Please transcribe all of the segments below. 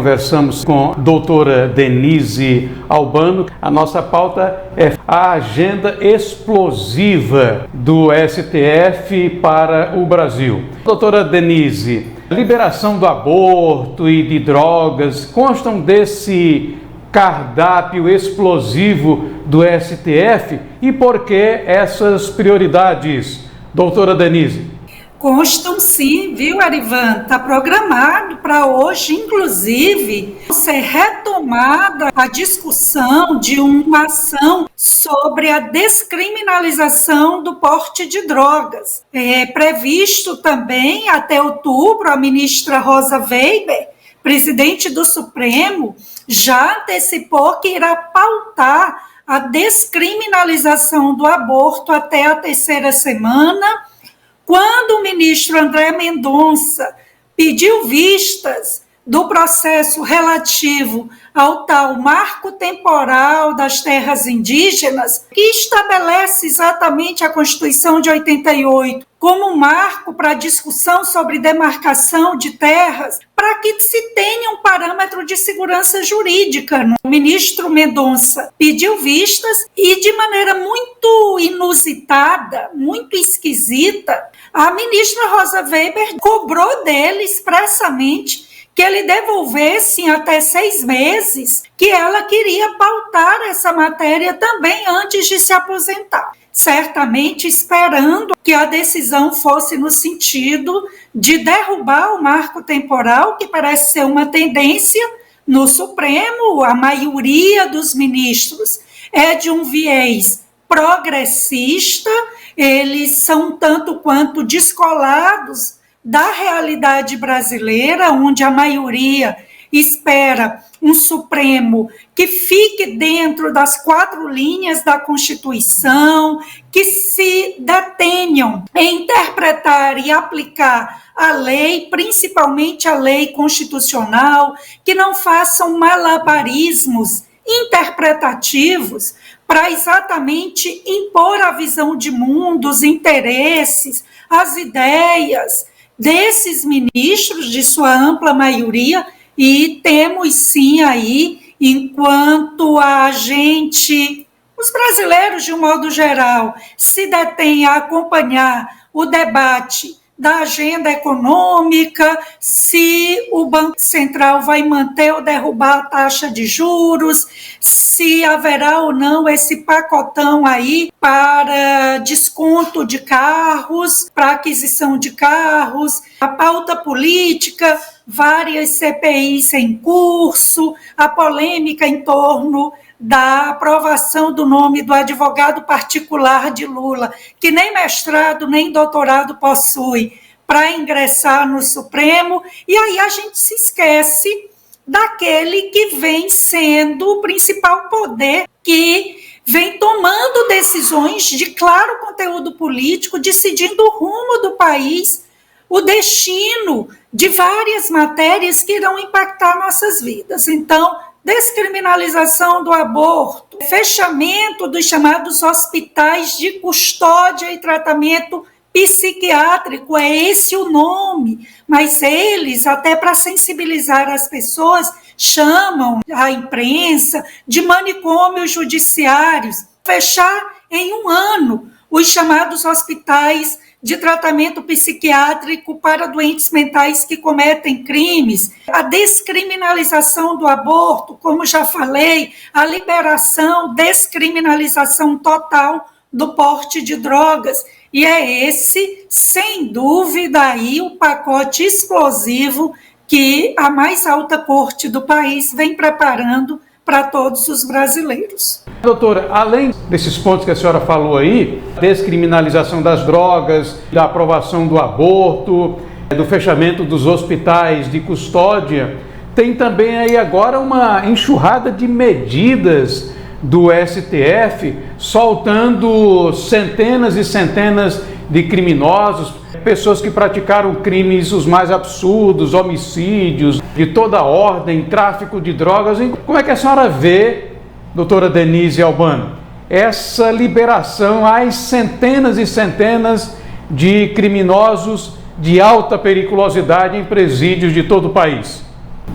conversamos com a doutora Denise Albano. A nossa pauta é a agenda explosiva do STF para o Brasil. Doutora Denise, liberação do aborto e de drogas constam desse cardápio explosivo do STF? E por que essas prioridades, doutora Denise? Constam sim, viu, Arivan? Está programado para hoje, inclusive, ser retomada a discussão de uma ação sobre a descriminalização do porte de drogas. É previsto também, até outubro, a ministra Rosa Weber, presidente do Supremo, já antecipou que irá pautar a descriminalização do aborto até a 3ª semana. Quando o ministro André Mendonça pediu vistas do processo relativo ao tal marco temporal das terras indígenas, que estabelece exatamente a Constituição de 88 como um marco para a discussão sobre demarcação de terras, para que se tenha um parâmetro de segurança jurídica. O ministro Mendonça pediu vistas e, de maneira muito inusitada, muito esquisita, a ministra Rosa Weber cobrou dele expressamente que ele devolvesse em até 6 meses, que ela queria pautar essa matéria também antes de se aposentar. Certamente esperando que a decisão fosse no sentido de derrubar o marco temporal, que parece ser uma tendência no Supremo. A maioria dos ministros é de um viés progressista, eles são tanto quanto descolados da realidade brasileira, onde a maioria espera um Supremo que fique dentro das 4 linhas da Constituição, que se detenham em interpretar e aplicar a lei, principalmente a lei constitucional, que não façam malabarismos interpretativos para exatamente impor a visão de mundo, os interesses, as ideias desses ministros, de sua ampla maioria. E temos sim aí, enquanto a gente, os brasileiros de um modo geral, se detêm a acompanhar o debate da agenda econômica, se o Banco Central vai manter ou derrubar a taxa de juros, se haverá ou não esse pacotão aí para desconto de carros, para aquisição de carros, a pauta política, várias CPIs em curso, a polêmica em torno da aprovação do nome do advogado particular de Lula, que nem mestrado nem doutorado possui, para ingressar no Supremo, e aí a gente se esquece daquele que vem sendo o principal poder, que vem tomando decisões de claro conteúdo político, decidindo o rumo do país, o destino de várias matérias que irão impactar nossas vidas. Então, descriminalização do aborto, fechamento dos chamados hospitais de custódia e tratamento psiquiátrico, é esse o nome, mas eles, até para sensibilizar as pessoas, chamam a imprensa de manicômios judiciários. Fechar em 1 ano os chamados hospitais de tratamento psiquiátrico para doentes mentais que cometem crimes, a descriminalização do aborto, como já falei, a liberação, descriminalização total do porte de drogas. E é esse, sem dúvida, aí o pacote explosivo que a mais alta corte do país vem preparando para todos os brasileiros. Doutora, além desses pontos que a senhora falou aí, descriminalização das drogas, da aprovação do aborto, do fechamento dos hospitais de custódia, tem também aí agora uma enxurrada de medidas do STF, soltando centenas e centenas de criminosos, pessoas que praticaram crimes os mais absurdos, homicídios, de toda ordem, tráfico de drogas. Como é que a senhora vê, doutora Denise Albano, essa liberação às centenas e centenas de criminosos de alta periculosidade em presídios de todo o país?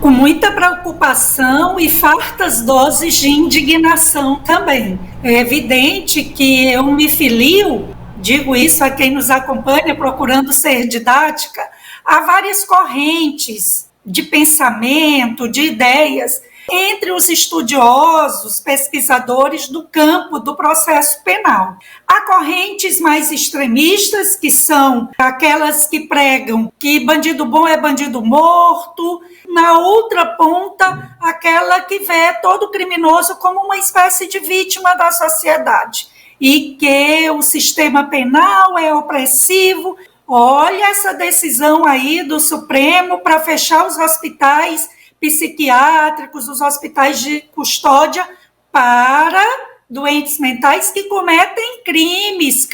Com muita preocupação e fartas doses de indignação também. É evidente que eu me filio, digo isso a quem nos acompanha, procurando ser didática, há várias correntes de pensamento, de ideias, entre os estudiosos, pesquisadores do campo do processo penal. Há correntes mais extremistas, que são aquelas que pregam que bandido bom é bandido morto. Na outra ponta, aquela que vê todo criminoso como uma espécie de vítima da sociedade e que o sistema penal é opressivo. Olha essa decisão aí do Supremo para fechar os hospitais psiquiátricos, os hospitais de custódia para doentes mentais que cometem crimes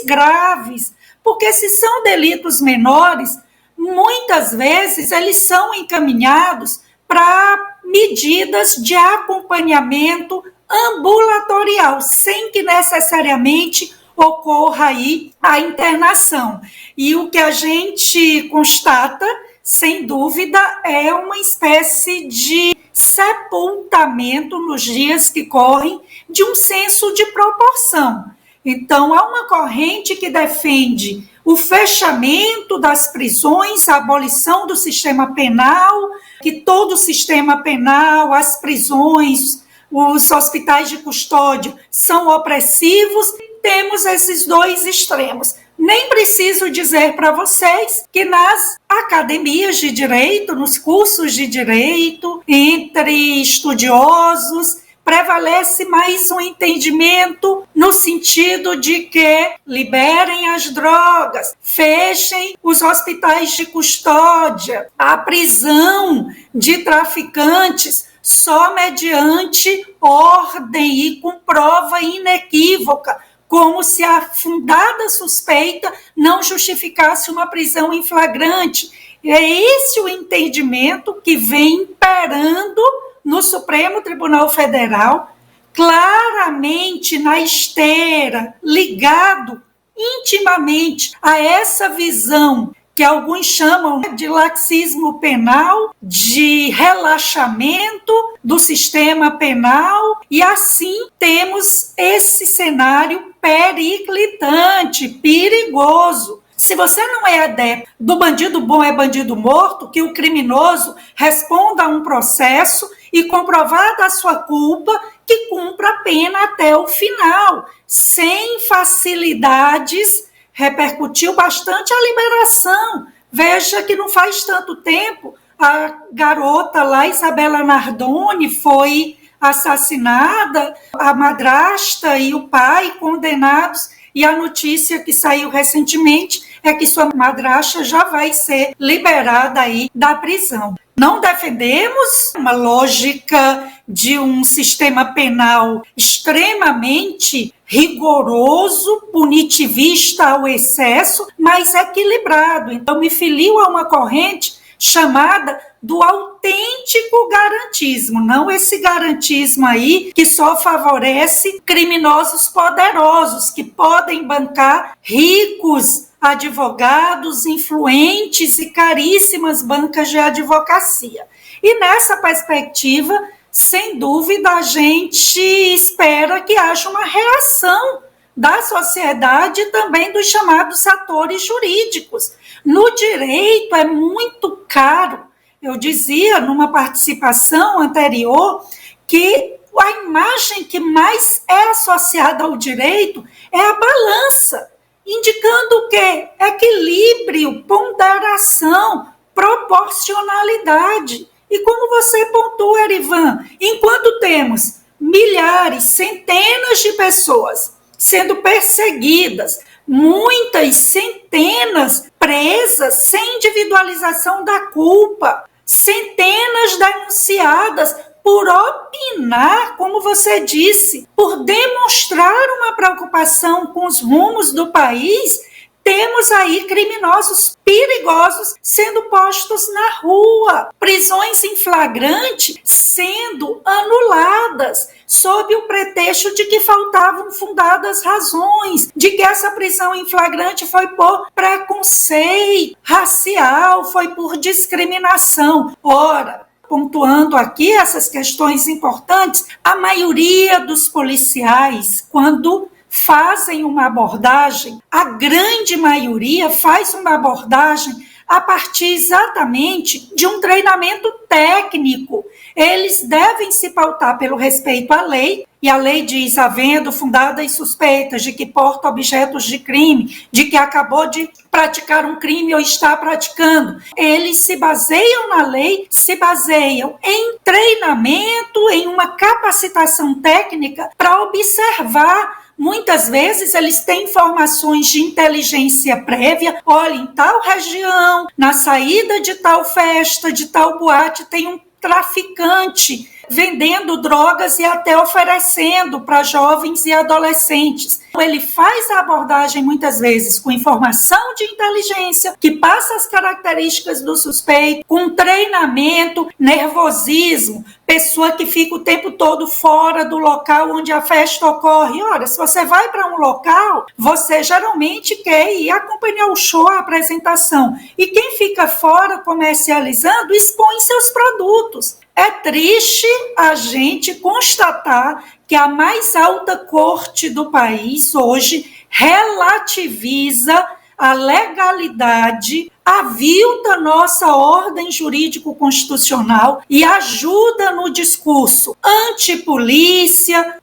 graves. Porque se são delitos menores, muitas vezes eles são encaminhados para medidas de acompanhamento ambulatorial, sem que necessariamente ocorra aí a internação. E o que a gente constata, sem dúvida, é uma espécie de sepultamento nos dias que correm de um senso de proporção. Então, há uma corrente que defende o fechamento das prisões, a abolição do sistema penal, que todo o sistema penal, as prisões, os hospitais de custódia são opressivos. Temos esses dois extremos. Nem preciso dizer para vocês que nas academias de direito, nos cursos de direito, entre estudiosos, prevalece mais um entendimento no sentido de que liberem as drogas, fechem os hospitais de custódia, a prisão de traficantes só mediante ordem e com prova inequívoca, como se a fundada suspeita não justificasse uma prisão em flagrante. É esse o entendimento que vem imperando no Supremo Tribunal Federal, claramente na esteira, ligado intimamente a essa visão que alguns chamam de laxismo penal, de relaxamento do sistema penal, e assim temos esse cenário periclitante, perigoso. Se você não é adepto do bandido bom é bandido morto, que o criminoso responda a um processo e, comprovada a sua culpa, que cumpra a pena até o final, sem facilidades. Repercutiu bastante a liberação. Veja que não faz tanto tempo a garota lá, Isabela Nardoni, foi assassinada, a madrasta e o pai condenados, e a notícia que saiu recentemente é que sua madrasta já vai ser liberada aí da prisão. Não defendemos uma lógica de um sistema penal extremamente rigoroso, punitivista ao excesso, mas equilibrado. Então, me filio a uma corrente chamada do autêntico garantismo, não esse garantismo aí que só favorece criminosos poderosos, que podem bancar ricos advogados, influentes e caríssimas bancas de advocacia. E nessa perspectiva, sem dúvida, a gente espera que haja uma reação da sociedade e também dos chamados atores jurídicos. No direito é muito caro. Eu dizia numa participação anterior que a imagem que mais é associada ao direito é a balança, indicando o quê? Equilíbrio, ponderação, proporcionalidade. E como você pontua, Erivan, enquanto temos milhares, centenas de pessoas sendo perseguidas, muitas centenas presas sem individualização da culpa, centenas denunciadas por opinar, como você disse, por demonstrar uma preocupação com os rumos do país, temos aí criminosos perigosos sendo postos na rua, prisões em flagrante sendo anuladas, sob o pretexto de que faltavam fundadas razões, de que essa prisão em flagrante foi por preconceito racial, foi por discriminação. Ora, pontuando aqui essas questões importantes, a maioria dos policiais, quando fazem uma abordagem, a grande maioria faz uma abordagem a partir exatamente de um treinamento técnico. Eles devem se pautar pelo respeito à lei, e a lei diz, havendo fundadas suspeitas de que porta objetos de crime, de que acabou de praticar um crime ou está praticando. Eles se baseiam na lei, se baseiam em treinamento, em uma capacitação técnica para observar. Muitas vezes eles têm informações de inteligência prévia. Olha, em tal região, na saída de tal festa, de tal boate, tem um traficante vendendo drogas e até oferecendo para jovens e adolescentes. Ele faz a abordagem muitas vezes com informação de inteligência, que passa as características do suspeito, com treinamento, nervosismo, pessoa que fica o tempo todo fora do local onde a festa ocorre. Ora, se você vai para um local, você geralmente quer ir acompanhar o show, a apresentação. E quem fica fora comercializando expõe seus produtos. É triste a gente constatar que a mais alta corte do país hoje relativiza a legalidade, avilta nossa ordem jurídico-constitucional e ajuda no discurso anti-polícia,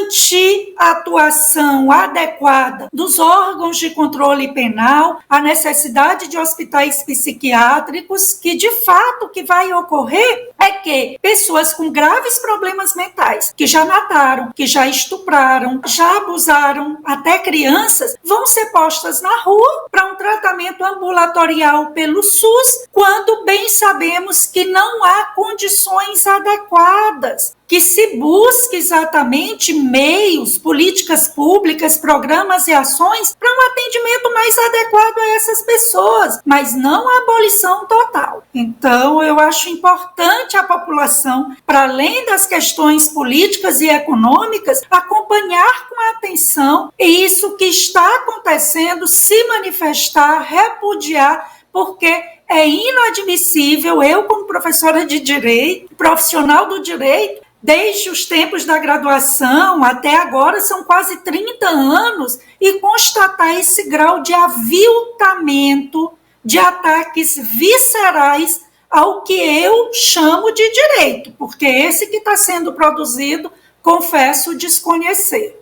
anti-atuação adequada dos órgãos de controle penal, a necessidade de hospitais psiquiátricos, que de fato o que vai ocorrer é que pessoas com graves problemas mentais, que já mataram, que já estupraram, já abusaram até crianças, vão ser postas na rua para um tratamento ambulatorial pelo SUS, quando bem sabemos que não há condições adequadas, que se busque exatamente meios, políticas públicas, programas e ações para um atendimento mais adequado a essas pessoas, mas não a abolição total. Então, eu acho importante a população, para além das questões políticas e econômicas, acompanhar com atenção isso que está acontecendo, se manifestar, repudiar, porque é inadmissível, eu como professora de direito, profissional do direito, desde os tempos da graduação até agora, são quase 30 anos, e constatar esse grau de aviltamento, de ataques viscerais ao que eu chamo de direito, porque esse que está sendo produzido, confesso desconhecer.